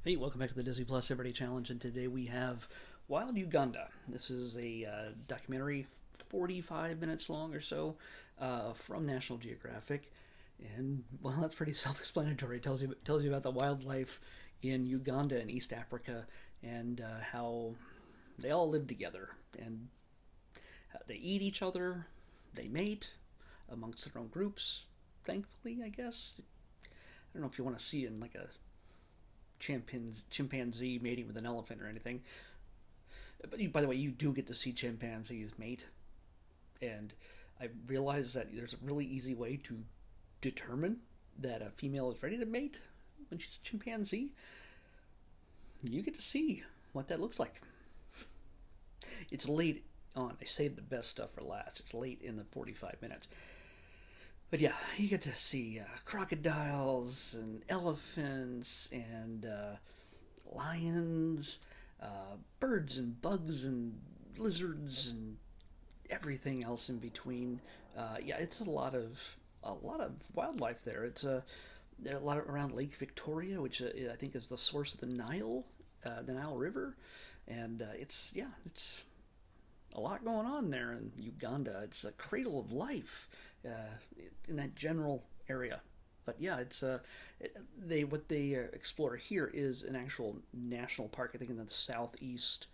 Hey, welcome back to the Disney Plus Everyday Challenge, and today we have Wild Uganda. This is a documentary, 45 minutes long or so, from National Geographic, and well, that's pretty self-explanatory. It tells you about the wildlife in Uganda and East Africa, and how they all live together, and they eat each other, they mate amongst their own groups. Thankfully, I guess. I don't know if you want to see it in like a chimpanzee mating with an elephant or anything. But by the way, you do get to see chimpanzees mate, and I realize that there's a really easy way to determine that a female is ready to mate when she's a chimpanzee. You get to see what that looks like. It's late on. I saved the best stuff for last. It's late in the 45 minutes. But yeah, you get to see crocodiles and elephants and lions, birds and bugs and lizards and everything else in between. Yeah, it's a lot of wildlife there. There are a lot around Lake Victoria, which I think is the source of the Nile River, and it's a lot going on there in Uganda. It's a cradle of life uh, in that general area. But yeah, they what they explore here is an actual national park. I think in the southeast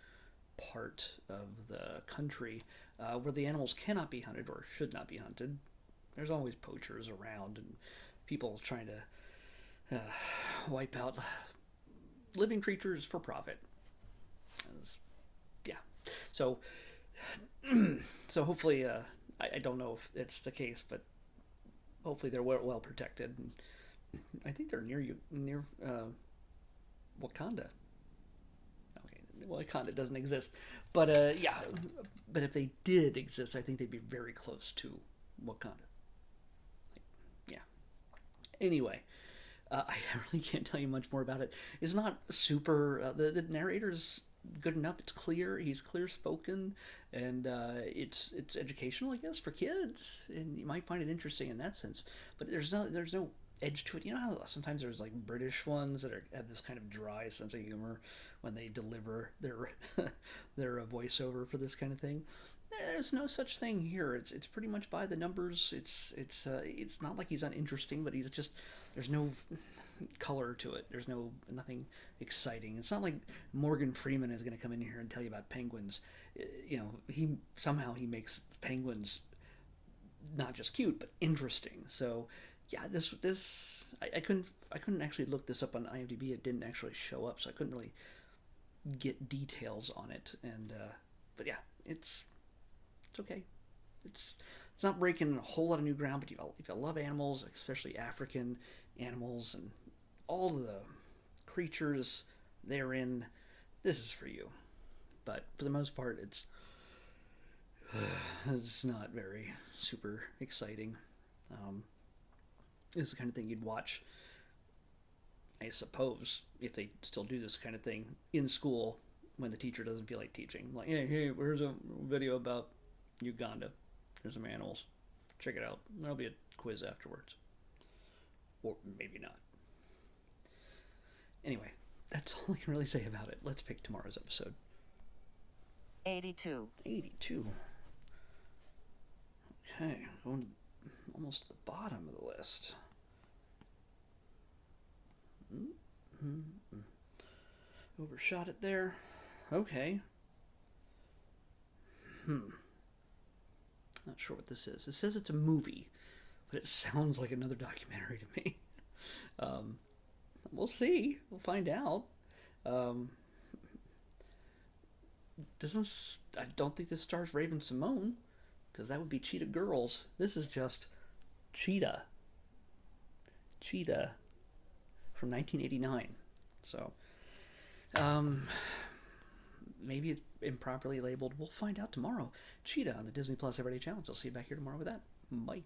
part of the country, where the animals cannot be hunted or should not be hunted. There's always poachers around and people trying to wipe out living creatures for profit. Yeah, so so hopefully, I don't know if it's the case, but hopefully they're well protected. And I think they're near Wakanda. Okay, well, Wakanda doesn't exist, but yeah, but if they did exist, I think they'd be very close to Wakanda. Yeah. Anyway, I really can't tell you much more about it. It's not super. The narrator's good enough. It's clear. He's clear spoken, and it's educational, I guess, for kids. And you might find it interesting in that sense. But there's no edge to it. You know how sometimes there's like British ones that have this kind of dry sense of humor when they deliver their their voiceover for this kind of thing. There's no such thing here. It's pretty much by the numbers. It's not like he's uninteresting, but he's just there's no color to it. There's nothing exciting. It's not like Morgan Freeman is going to come in here and tell you about penguins. He makes penguins not just cute but interesting. So yeah, I couldn't actually look this up on IMDb. It didn't actually show up, so I couldn't really get details on it. And but yeah, it's okay. It's it's not breaking a whole lot of new ground, but if you love animals, especially African animals and all of the creatures therein, this is for you. But for the most part, it's not very super exciting. Um, this is the kind of thing you'd watch, I suppose, if they still do this kind of thing in school when the teacher doesn't feel like teaching. Like, hey, here's a video about Uganda. There's some animals. Check it out. There'll be a quiz afterwards. Or maybe not. Anyway, that's all I can really say about it. Let's pick tomorrow's episode. 82. 82. Okay, going to almost to the bottom of the list. Mm-hmm. Overshot it there. Okay. Not sure what this is. It says it's a movie, but it sounds like another documentary to me. Um, we'll see. We'll find out. Um, doesn't I don't think this stars Raven Simone, because that would be Cheetah Girls. This is just Cheetah. Cheetah from 1989. So, um, maybe it's improperly labeled. We'll find out tomorrow. Cheetah on the Disney Plus Everyday Challenge. I'll see you back here tomorrow with that. Bye.